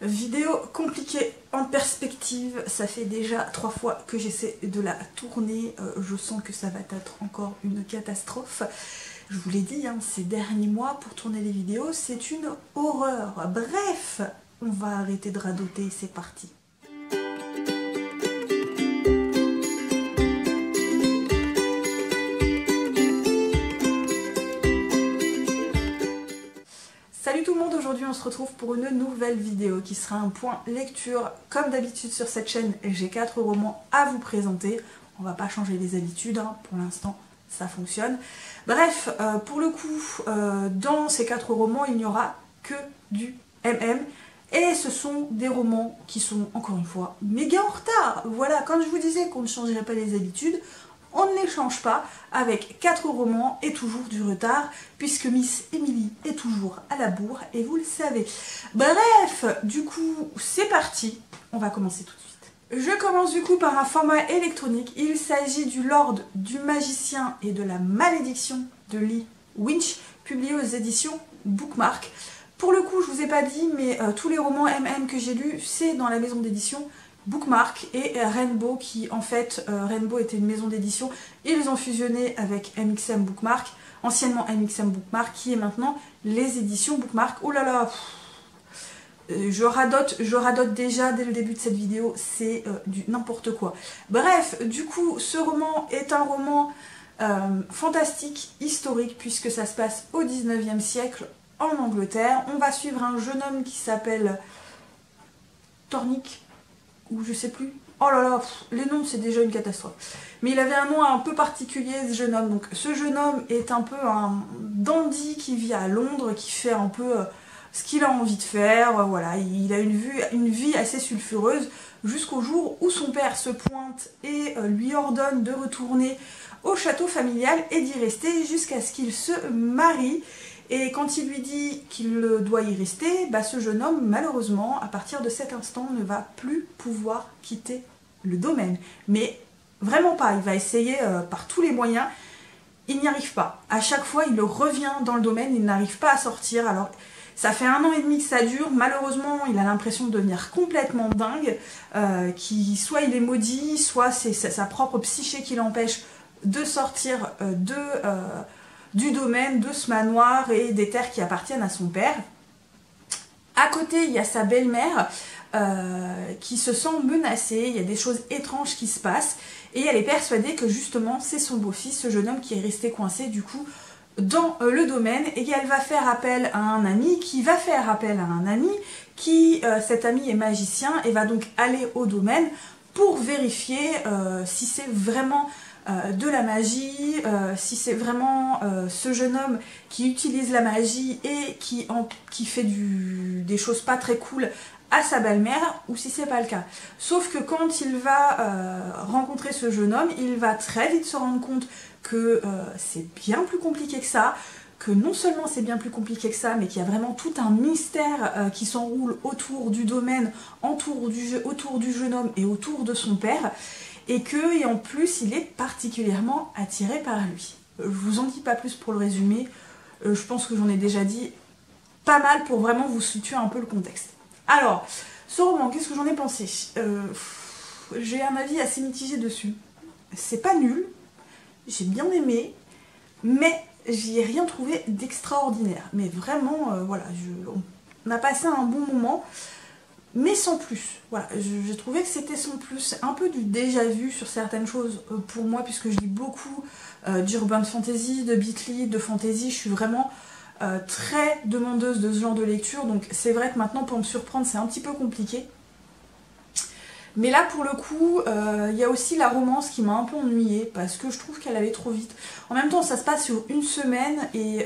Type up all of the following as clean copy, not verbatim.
Vidéo compliquée en perspective, ça fait déjà 3 fois que j'essaie de la tourner, je sens que ça va être encore une catastrophe. Je vous l'ai dit, hein, ces derniers mois pour tourner les vidéos, c'est une horreur. Bref, on va arrêter de radoter, c'est parti. Salut tout le monde, aujourd'hui on se retrouve pour une nouvelle vidéo qui sera un point lecture. Comme d'habitude sur cette chaîne, j'ai 4 romans à vous présenter. On va pas changer les habitudes, hein. Pour l'instant ça fonctionne. Bref, pour le coup, dans ces 4 romans, il n'y aura que du MM. Et ce sont des romans qui sont, encore une fois, méga en retard. Voilà, quand je vous disais qu'on ne changerait pas les habitudes, on ne les change pas avec 4 romans et toujours du retard, puisque Miss Emily est toujours à la bourre, et vous le savez. Bref, du coup, c'est parti. On va commencer tout de suite. Je commence du coup par un format électronique. Il s'agit du Lord, du Magicien et de la Malédiction de Lee Winch, publié aux éditions Bookmark. Pour le coup, je vous ai pas dit, mais tous les romans MM que j'ai lus, c'est dans la maison d'édition Bookmark et Rainbow, qui en fait, Rainbow était une maison d'édition, ils ont fusionné avec MXM Bookmark, anciennement MXM Bookmark, qui est maintenant les éditions Bookmark. Oh là là, je radote déjà dès le début de cette vidéo, c'est du n'importe quoi. Bref, du coup, ce roman est un roman fantastique, historique, puisque ça se passe au 19e siècle en Angleterre. On va suivre un jeune homme qui s'appelle Thornick, ou je sais plus. Oh là là, les noms c'est déjà une catastrophe. Mais il avait un nom un peu particulier, ce jeune homme. Donc ce jeune homme est un peu un dandy qui vit à Londres, qui fait un peu ce qu'il a envie de faire. Voilà, il a une vie assez sulfureuse jusqu'au jour où son père se pointe et lui ordonne de retourner au château familial et d'y rester jusqu'à ce qu'il se marie. Et quand il lui dit qu'il doit y rester, bah ce jeune homme, malheureusement, à partir de cet instant, ne va plus pouvoir quitter le domaine. Mais vraiment pas, il va essayer par tous les moyens, il n'y arrive pas. À chaque fois, il revient dans le domaine, il n'arrive pas à sortir. Alors, ça fait 1 an et demi que ça dure, malheureusement, il a l'impression de devenir complètement dingue, soit il est maudit, soit c'est sa propre psyché qui l'empêche de sortir du domaine, de ce manoir et des terres qui appartiennent à son père. À côté, il y a sa belle-mère qui se sent menacée, il y a des choses étranges qui se passent, et elle est persuadée que justement c'est son beau-fils, ce jeune homme qui est resté coincé du coup dans le domaine, et qu'elle va faire appel à un ami, qui va faire appel à un ami, qui, cet ami est magicien, et va donc aller au domaine pour vérifier si c'est vraiment de la magie, si c'est vraiment ce jeune homme qui utilise la magie et qui fait des choses pas très cool à sa belle-mère, ou si c'est pas le cas. Sauf que quand il va rencontrer ce jeune homme, il va très vite se rendre compte que c'est bien plus compliqué que ça, que non seulement c'est bien plus compliqué que ça, mais qu'il y a vraiment tout un mystère qui s'enroule autour du domaine, autour du jeune homme et autour de son père, et en plus il est particulièrement attiré par lui. Je vous en dis pas plus pour le résumé, je pense que j'en ai déjà dit pas mal pour vraiment vous situer un peu le contexte. Alors, ce roman, qu'est-ce que j'en ai pensé? J'ai un avis assez mitigé dessus. C'est pas nul, j'ai bien aimé, mais j'y ai rien trouvé d'extraordinaire. Mais vraiment, voilà, on a passé un bon moment, mais sans plus. Voilà, j'ai trouvé que c'était sans plus, un peu du déjà vu sur certaines choses pour moi, puisque je lis beaucoup d'urban fantasy, de beat lit, de fantasy. Je suis vraiment très demandeuse de ce genre de lecture, donc c'est vrai que maintenant pour me surprendre c'est un petit peu compliqué. Mais là pour le coup, il y a aussi la romance qui m'a un peu ennuyée, parce que je trouve qu'elle allait trop vite. En même temps ça se passe sur 1 semaine et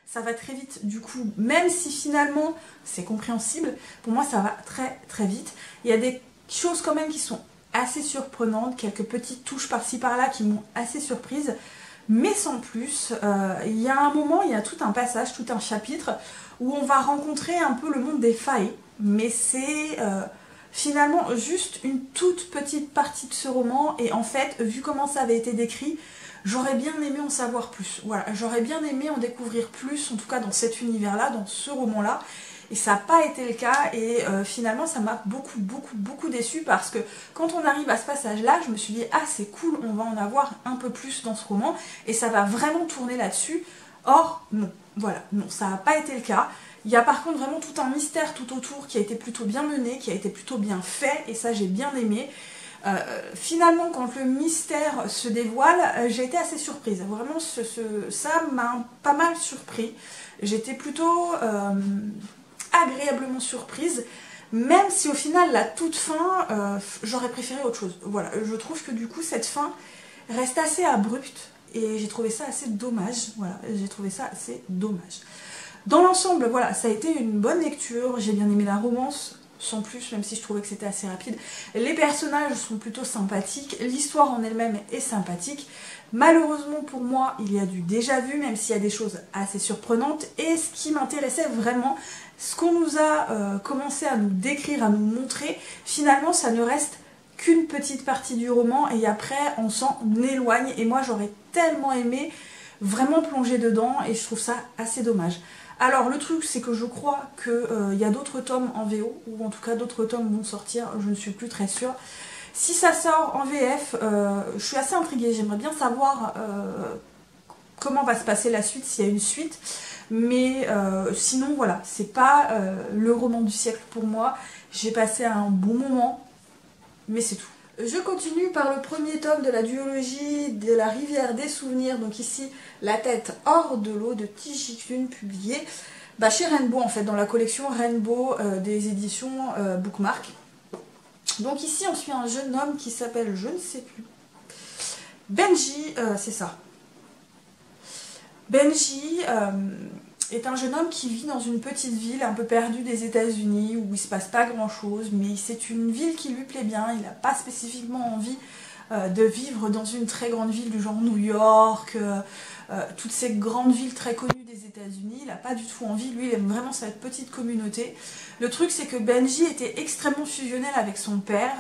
ça va très vite du coup, même si finalement c'est compréhensible, pour moi ça va très très vite. Il y a des choses quand même qui sont assez surprenantes, quelques petites touches par-ci par-là qui m'ont assez surprise, mais sans plus. Il y a un moment, il y a tout un passage, tout un chapitre où on va rencontrer un peu le monde des failles, mais c'est finalement juste une toute petite partie de ce roman, et en fait, vu comment ça avait été décrit, j'aurais bien aimé en savoir plus. Voilà, j'aurais bien aimé en découvrir plus, en tout cas dans cet univers-là, dans ce roman-là. et ça n'a pas été le cas, et finalement ça m'a beaucoup déçue, parce que quand on arrive à ce passage-là, je me suis dit ah c'est cool, on va en avoir un peu plus dans ce roman, et ça va vraiment tourner là-dessus. Or non, voilà, non, ça n'a pas été le cas. Il y a par contre vraiment tout un mystère tout autour qui a été plutôt bien mené, qui a été plutôt bien fait, et ça j'ai bien aimé. Finalement, quand le mystère se dévoile, j'ai été assez surprise. Vraiment, ça m'a pas mal surpris. J'étais plutôt agréablement surprise, même si au final, la toute fin, j'aurais préféré autre chose. Voilà, je trouve que du coup, cette fin reste assez abrupte, et j'ai trouvé ça assez dommage. Voilà, j'ai trouvé ça assez dommage. Dans l'ensemble, voilà, ça a été une bonne lecture. J'ai bien aimé la romance, sans plus, même si je trouvais que c'était assez rapide. Les personnages sont plutôt sympathiques, l'histoire en elle-même est sympathique. Malheureusement pour moi, il y a du déjà vu, même s'il y a des choses assez surprenantes. Et ce qui m'intéressait vraiment, ce qu'on nous a commencé à nous décrire, à nous montrer, finalement ça ne reste qu'une petite partie du roman, et après on s'en éloigne. Et moi j'aurais tellement aimé vraiment plonger dedans, et je trouve ça assez dommage. Alors le truc c'est que je crois qu'il y a d'autres tomes en VO, ou en tout cas d'autres tomes vont sortir, je ne suis plus très sûre. Si ça sort en VF, je suis assez intriguée, j'aimerais bien savoir comment va se passer la suite, s'il y a une suite. Mais sinon voilà, c'est pas le roman du siècle pour moi, j'ai passé un bon moment, mais c'est tout. Je continue par le premier tome de la duologie de la rivière des souvenirs, donc ici La tête hors de l'eau de Tijikun, publié chez Rainbow en fait, dans la collection Rainbow des éditions Bookmark. Donc ici on suit un jeune homme qui s'appelle, je ne sais plus, Benji, c'est ça. Benji est un jeune homme qui vit dans une petite ville un peu perdue des États-Unis où il se passe pas grand chose, mais c'est une ville qui lui plaît bien. Il n'a pas spécifiquement envie de vivre dans une très grande ville du genre New York, toutes ces grandes villes très connues des États-Unis. Il n'a pas du tout envie, lui il aime vraiment cette petite communauté. Le truc c'est que Benji était extrêmement fusionnel avec son père,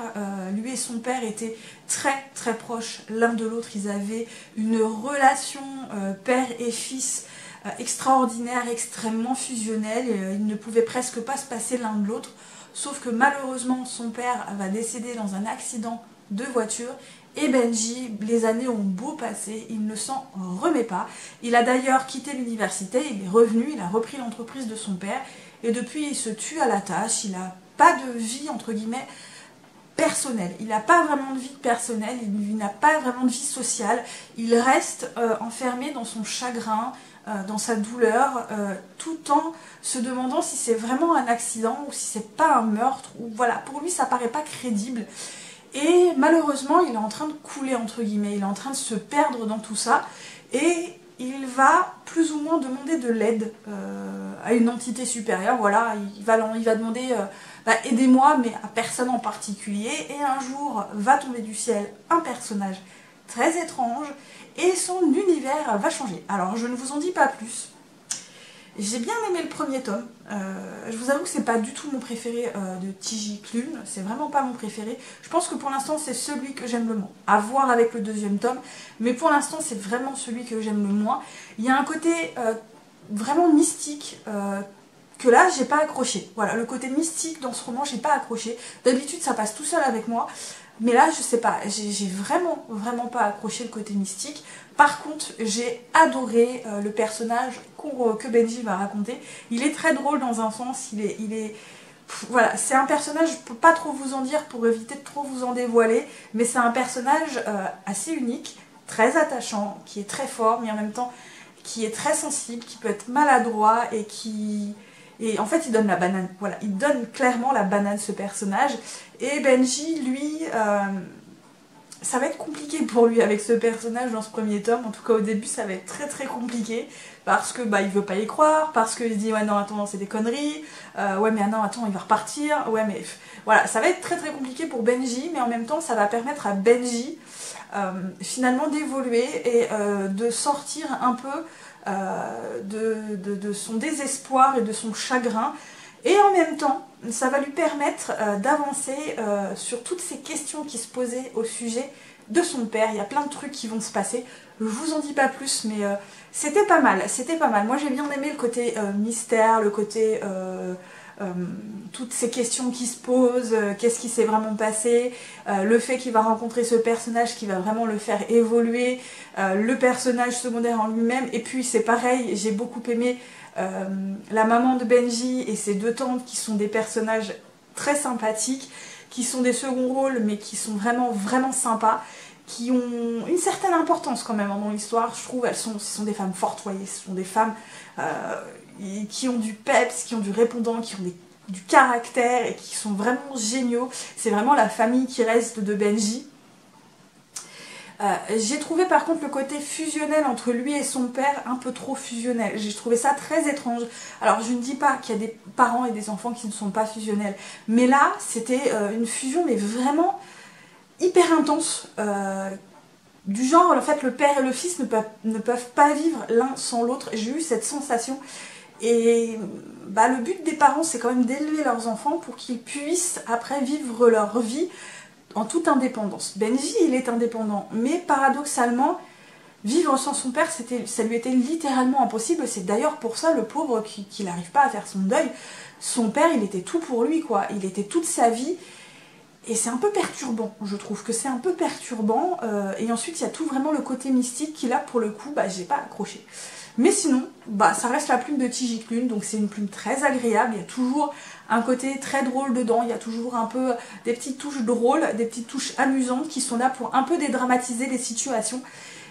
lui et son père étaient très proches l'un de l'autre, ils avaient une relation père et fils extraordinaire, extrêmement fusionnelle, ils ne pouvaient presque pas se passer l'un de l'autre, sauf que malheureusement son père va décéder dans un accident de voiture, et Benji, les années ont beau passer, il ne s'en remet pas. Il a d'ailleurs quitté l'université, il est revenu, il a repris l'entreprise de son père, et depuis il se tue à la tâche, il n'a pas de vie entre guillemets personnelle, il n'a pas vraiment de vie personnelle, il n'a pas vraiment de vie sociale, il reste enfermé dans son chagrin, dans sa douleur, tout en se demandant si c'est vraiment un accident ou si c'est pas un meurtre, ou voilà, pour lui ça paraît pas crédible. Et malheureusement il est en train de couler entre guillemets, il est en train de se perdre dans tout ça, et il va plus ou moins demander de l'aide à une entité supérieure. Voilà, il va demander aidez-moi, mais à personne en particulier, et un jour va tomber du ciel un personnage très étrange, et son univers va changer. Alors je ne vous en dis pas plus. J'ai bien aimé le premier tome, je vous avoue que c'est pas du tout mon préféré de Tijikun, c'est vraiment pas mon préféré. Je pense que pour l'instant c'est celui que j'aime le moins, à voir avec le deuxième tome, mais pour l'instant c'est vraiment celui que j'aime le moins. Il y a un côté vraiment mystique que là j'ai pas accroché. Voilà, le côté mystique dans ce roman j'ai pas accroché. D'habitude ça passe tout seul avec moi, mais là je sais pas, j'ai vraiment pas accroché le côté mystique. Par contre j'ai adoré le personnage que Benji va raconter. Il est très drôle dans un sens, voilà, c'est un personnage, je peux pas trop vous en dire pour éviter de trop vous en dévoiler, mais c'est un personnage assez unique, très attachant, qui est très fort, mais en même temps qui est très sensible, qui peut être maladroit, et en fait il donne la banane. Voilà, il donne clairement la banane, ce personnage. Et Benji, lui, ça va être compliqué pour lui avec ce personnage dans ce premier tome. En tout cas au début ça va être très compliqué, parce que il veut pas y croire, parce qu'il se dit ouais non attends c'est des conneries, ouais mais non attends il va repartir, ouais mais voilà, ça va être très compliqué pour Benji, mais en même temps ça va permettre à Benji finalement d'évoluer et de sortir un peu de son désespoir et de son chagrin, et en même temps ça va lui permettre d'avancer sur toutes ces questions qui se posaient au sujet de son père. Il y a plein de trucs qui vont se passer, je vous en dis pas plus, mais c'était pas mal, Moi j'ai bien aimé le côté mystère, le côté toutes ces questions qui se posent, qu'est-ce qui s'est vraiment passé, le fait qu'il va rencontrer ce personnage qui va vraiment le faire évoluer, le personnage secondaire en lui-même. Et puis c'est pareil, j'ai beaucoup aimé la maman de Benji et ses deux tantes qui sont des personnages très sympathiques, qui sont des seconds rôles mais qui sont vraiment sympas, qui ont une certaine importance quand même dans l'histoire. Je trouve ce sont des femmes fortes, voyez, ce sont des femmes qui ont du peps, qui ont du répondant, qui ont du caractère et qui sont vraiment géniaux. C'est vraiment la famille qui reste de Benji. J'ai trouvé par contre le côté fusionnel entre lui et son père un peu trop fusionnel. J'ai trouvé ça très étrange. Alors je ne dis pas qu'il y a des parents et des enfants qui ne sont pas fusionnels, mais là c'était une fusion mais vraiment hyper intense. Du genre, en fait, le père et le fils ne peuvent pas vivre l'un sans l'autre. J'ai eu cette sensation. Et bah, le but des parents, c'est quand même d'élever leurs enfants pour qu'ils puissent après vivre leur vie en toute indépendance. Benji, il est indépendant, mais paradoxalement, vivre sans son père, ça lui était littéralement impossible. C'est d'ailleurs pour ça, le pauvre, qu'il n'arrive pas à faire son deuil. Son père, il était tout pour lui, quoi. Il était toute sa vie. Et c'est un peu perturbant, je trouve que c'est un peu perturbant. Et ensuite, il y a tout vraiment le côté mystique qui, là, pour le coup, bah, j'ai pas accroché. Mais sinon, bah, ça reste la plume de Tigiclune, donc c'est une plume très agréable. Il y a toujours un côté très drôle dedans, il y a toujours un peu des petites touches drôles, des petites touches amusantes qui sont là pour un peu dédramatiser les situations.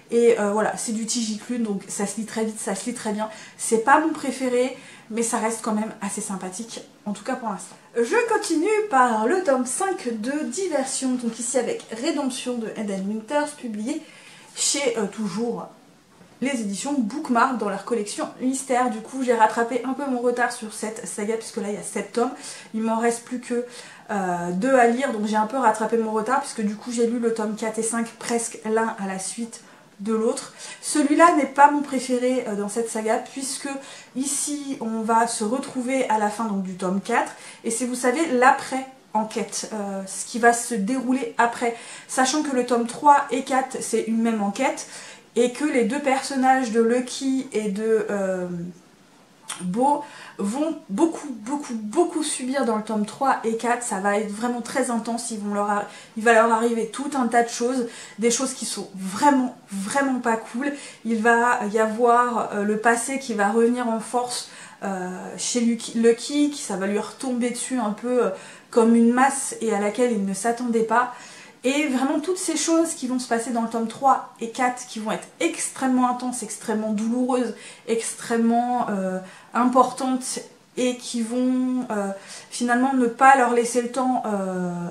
Et voilà, c'est du Tigiclune, donc ça se lit très vite, ça se lit très bien. C'est pas mon préféré, mais ça reste quand même assez sympathique, en tout cas pour l'instant. Je continue par le tome 5 de Diversion, donc ici avec Rédemption de Eden Winters, publié chez toujours les éditions Bookmark dans leur collection Mystère. Du coup, j'ai rattrapé un peu mon retard sur cette saga, puisque là, il y a 7 tomes. Il m'en reste plus que 2 à lire, donc j'ai un peu rattrapé mon retard, puisque du coup, j'ai lu le tome 4 et 5 presque l'un à la suite de l'autre. Celui-là n'est pas mon préféré dans cette saga, puisque ici, on va se retrouver à la fin donc, du tome 4, et c'est, vous savez, l'après-enquête, ce qui va se dérouler après, sachant que le tome 3 et 4, c'est une même enquête, et que les deux personnages de Lucky et de Beau vont beaucoup subir dans le tome 3 et 4. Ça va être vraiment très intense. Il va leur arriver tout un tas de choses, des choses qui sont vraiment pas cool. Il va y avoir le passé qui va revenir en force chez Lucky, qui ça va lui retomber dessus un peu comme une masse et à laquelle il ne s'attendait pas. Et vraiment toutes ces choses qui vont se passer dans le tome 3 et 4 qui vont être extrêmement intenses, extrêmement douloureuses, extrêmement importantes et qui vont finalement ne pas leur laisser le temps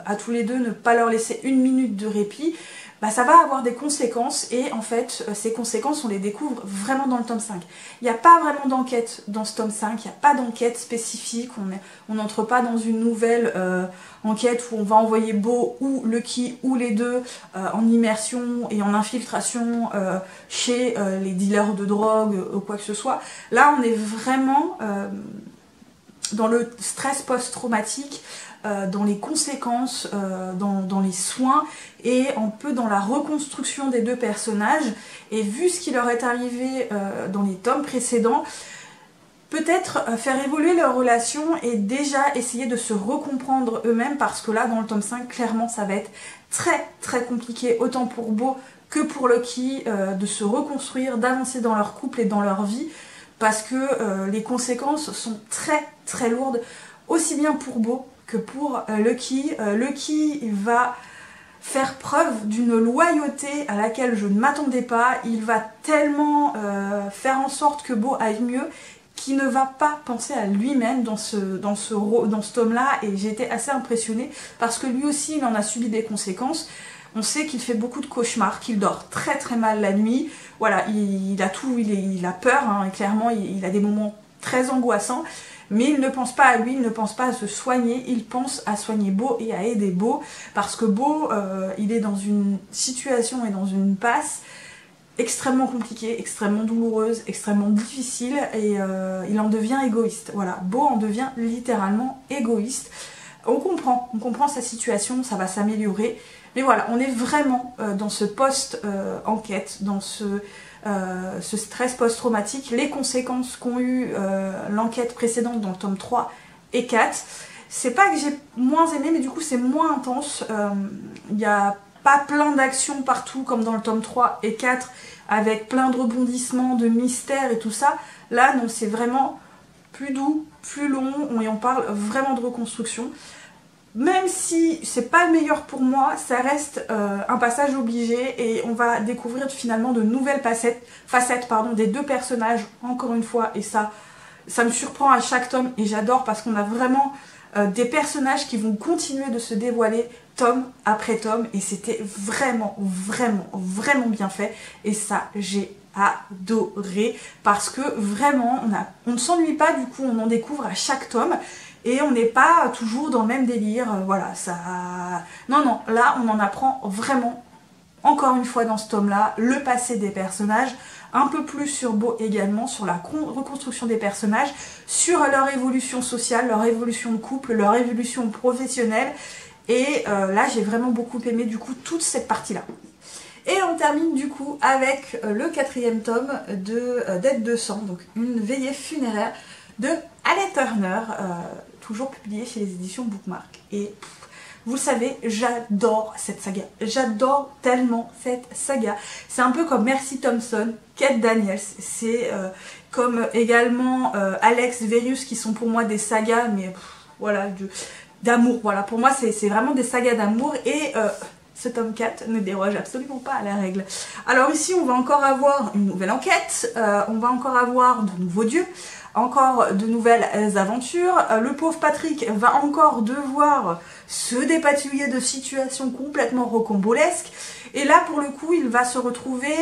à tous les deux, ne pas leur laisser une minute de répit, bah, ça va avoir des conséquences et en fait ces conséquences on les découvre vraiment dans le tome 5. Il n'y a pas vraiment d'enquête dans ce tome 5, il n'y a pas d'enquête spécifique, on n'entre pas dans une nouvelle enquête où on va envoyer Beau ou Lucky ou les deux en immersion et en infiltration chez les dealers de drogue ou quoi que ce soit. Là on est vraiment dans le stress post-traumatique, dans les conséquences, dans les soins et un peu dans la reconstruction des deux personnages. Et vu ce qui leur est arrivé dans les tomes précédents, peut-être faire évoluer leur relation et déjà essayer de se recomprendre eux-mêmes, parce que là dans le tome 5 clairement ça va être très compliqué autant pour Beau que pour Lucky de se reconstruire, d'avancer dans leur couple et dans leur vie, parce que les conséquences sont très lourdes, aussi bien pour Beau que pour Lucky. Lucky va faire preuve d'une loyauté à laquelle je ne m'attendais pas. Il va tellement faire en sorte que Beau aille mieux qu'il ne va pas penser à lui-même dans ce tome-là, et j'ai été assez impressionnée parce que lui aussi il en a subi des conséquences. On sait qu'il fait beaucoup de cauchemars, qu'il dort très mal la nuit. Voilà, il a peur, hein, et clairement il a des moments très angoissants. Mais il ne pense pas à lui, il ne pense pas à se soigner, il pense à soigner Beau et à aider Beau, parce que Beau, il est dans une situation et dans une passe extrêmement compliquée, extrêmement douloureuse, extrêmement difficile, et il en devient égoïste. Voilà, Beau en devient littéralement égoïste. On comprend sa situation, ça va s'améliorer, mais voilà, on est vraiment dans ce post-enquête, dans ce stress post-traumatique, les conséquences qu'ont eu l'enquête précédente dans le tome 3 et 4. C'est pas que j'ai moins aimé, mais du coup c'est moins intense. Il n'y a pas plein d'actions partout comme dans le tome 3 et 4 avec plein de rebondissements, de mystères et tout ça. Là non, c'est vraiment plus doux, plus long, et on parle vraiment de reconstruction. Même si c'est pas le meilleur pour moi, ça reste un passage obligé et on va découvrir finalement de nouvelles facettes des deux personnages, encore une fois, et ça me surprend à chaque tome et j'adore parce qu'on a vraiment des personnages qui vont continuer de se dévoiler tome après tome et c'était vraiment bien fait et ça j'ai adoré parce que vraiment on ne s'ennuie pas, du coup on en découvre à chaque tome et on n'est pas toujours dans le même délire, voilà ça... Non, là on en apprend vraiment, encore une fois dans ce tome là, le passé des personnages, un peu plus sur Beau également, sur la reconstruction des personnages, sur leur évolution sociale, leur évolution de couple, leur évolution professionnelle. Et là, j'ai vraiment beaucoup aimé du coup toute cette partie-là. Et on termine du coup avec le 4e tome de Dette de sang, donc une veillée funéraire de Halle Turner, toujours publiée chez les éditions Bookmark. Et vous le savez, j'adore cette saga. J'adore tellement cette saga. C'est un peu comme Mercy Thompson, Kate Daniels. C'est comme également Alex Verius qui sont pour moi des sagas, mais voilà, d'amour. Voilà, pour moi c'est vraiment des sagas d'amour et ce tome 4 ne déroge absolument pas à la règle. Alors ici on va encore avoir une nouvelle enquête, on va encore avoir de nouveaux dieux, encore de nouvelles aventures. Le pauvre Patrick va encore devoir se dépatouiller de situations complètement rocambolesques. Et là, pour le coup, il va se retrouver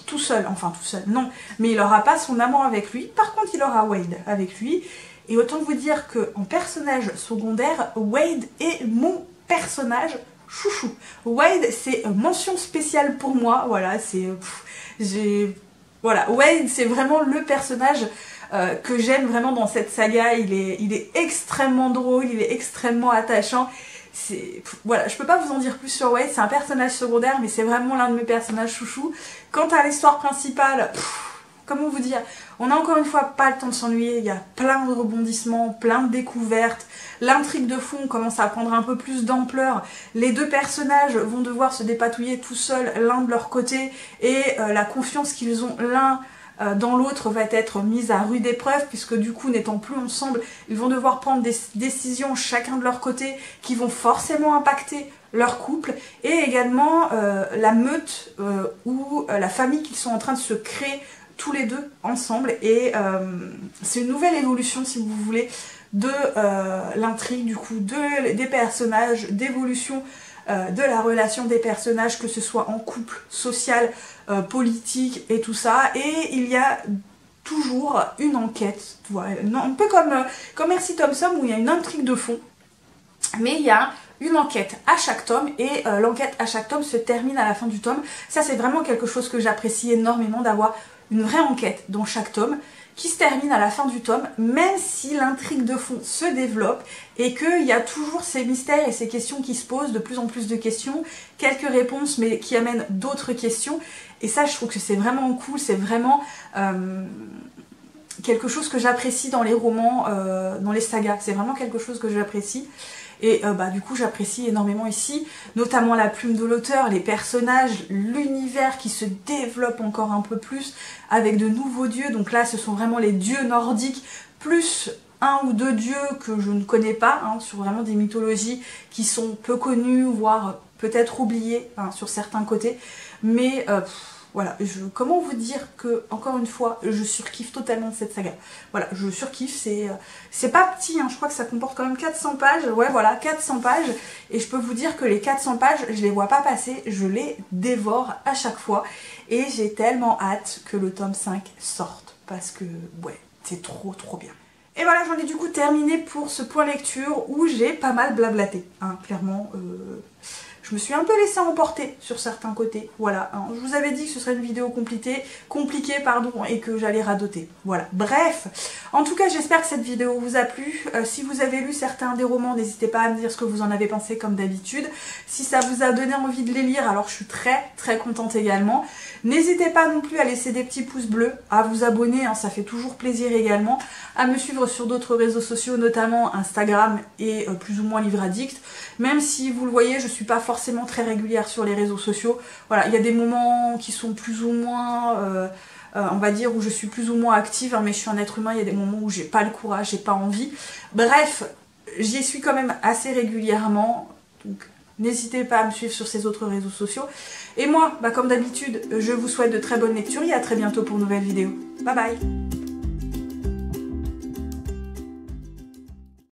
tout seul. Enfin, tout seul, non. Mais il n'aura pas son amant avec lui. Par contre, il aura Wade avec lui. Et autant vous dire qu'en personnage secondaire, Wade est mon personnage chouchou. Wade, c'est mention spéciale pour moi. Voilà, c'est... Voilà, Wade, c'est vraiment le personnage que j'aime vraiment dans cette saga. Il est extrêmement drôle, il est extrêmement attachant. Voilà, je peux pas vous en dire plus sur Wade, c'est un personnage secondaire, mais c'est vraiment l'un de mes personnages chouchous. Quant à l'histoire principale, comment vous dire, on a encore une fois pas le temps de s'ennuyer, il y a plein de rebondissements, plein de découvertes, l'intrigue de fond commence à prendre un peu plus d'ampleur, les deux personnages vont devoir se dépatouiller tout seuls l'un de leur côté, et la confiance qu'ils ont l'un dans l'autre va être mise à rude épreuve, puisque du coup n'étant plus ensemble, ils vont devoir prendre des décisions chacun de leur côté qui vont forcément impacter leur couple, et également la meute ou la famille qu'ils sont en train de se créer tous les deux ensemble, et c'est une nouvelle évolution si vous voulez de l'intrigue, du coup des personnages, d'évolution de la relation des personnages, que ce soit en couple, social, politique et tout ça. Et il y a toujours une enquête, voilà, un peu comme Mercy Thompson où il y a une intrigue de fond, mais il y a une enquête à chaque tome, et l'enquête à chaque tome se termine à la fin du tome. Ça c'est vraiment quelque chose que j'apprécie énormément, d'avoir une vraie enquête dans chaque tome qui se termine à la fin du tome, même si l'intrigue de fond se développe et qu'il y a toujours ces mystères et ces questions qui se posent, de plus en plus de questions, quelques réponses mais qui amènent d'autres questions, et ça je trouve que c'est vraiment cool, c'est vraiment quelque chose que j'apprécie dans les romans, dans les sagas, c'est vraiment quelque chose que j'apprécie. Et du coup j'apprécie énormément ici, notamment la plume de l'auteur, les personnages, l'univers qui se développe encore un peu plus avec de nouveaux dieux. Donc là ce sont vraiment les dieux nordiques, plus un ou deux dieux que je ne connais pas, hein, sur vraiment des mythologies qui sont peu connues, voire peut-être oubliées, hein, sur certains côtés. Mais voilà, comment vous dire que, encore une fois, je surkiffe totalement cette saga. Voilà, je surkiffe, c'est pas petit, hein, je crois que ça comporte quand même 400 pages, ouais voilà, 400 pages, et je peux vous dire que les 400 pages, je les vois pas passer, je les dévore à chaque fois, et j'ai tellement hâte que le tome 5 sorte, parce que, ouais, c'est trop bien. Et voilà, j'en ai du coup terminé pour ce point lecture où j'ai pas mal blablaté, hein, clairement. Je me suis un peu laissée emporter sur certains côtés. Voilà, hein. Je vous avais dit que ce serait une vidéo compliquée, et que j'allais radoter. Voilà, bref. En tout cas, j'espère que cette vidéo vous a plu. Si vous avez lu certains des romans, n'hésitez pas à me dire ce que vous en avez pensé comme d'habitude. Si ça vous a donné envie de les lire, alors je suis très contente également. N'hésitez pas non plus à laisser des petits pouces bleus, à vous abonner, hein, ça fait toujours plaisir également, à me suivre sur d'autres réseaux sociaux, notamment Instagram et plus ou moins Livre Addict. Même si vous le voyez, je suis pas forcément très régulière sur les réseaux sociaux. Voilà, il y a des moments qui sont plus ou moins, on va dire, où je suis plus ou moins active, hein, mais je suis un être humain, il y a des moments où j'ai pas le courage, j'ai pas envie. Bref, j'y suis quand même assez régulièrement, donc n'hésitez pas à me suivre sur ces autres réseaux sociaux. Et moi, comme d'habitude, je vous souhaite de très bonnes lectures et à très bientôt pour une nouvelle vidéo. Bye bye!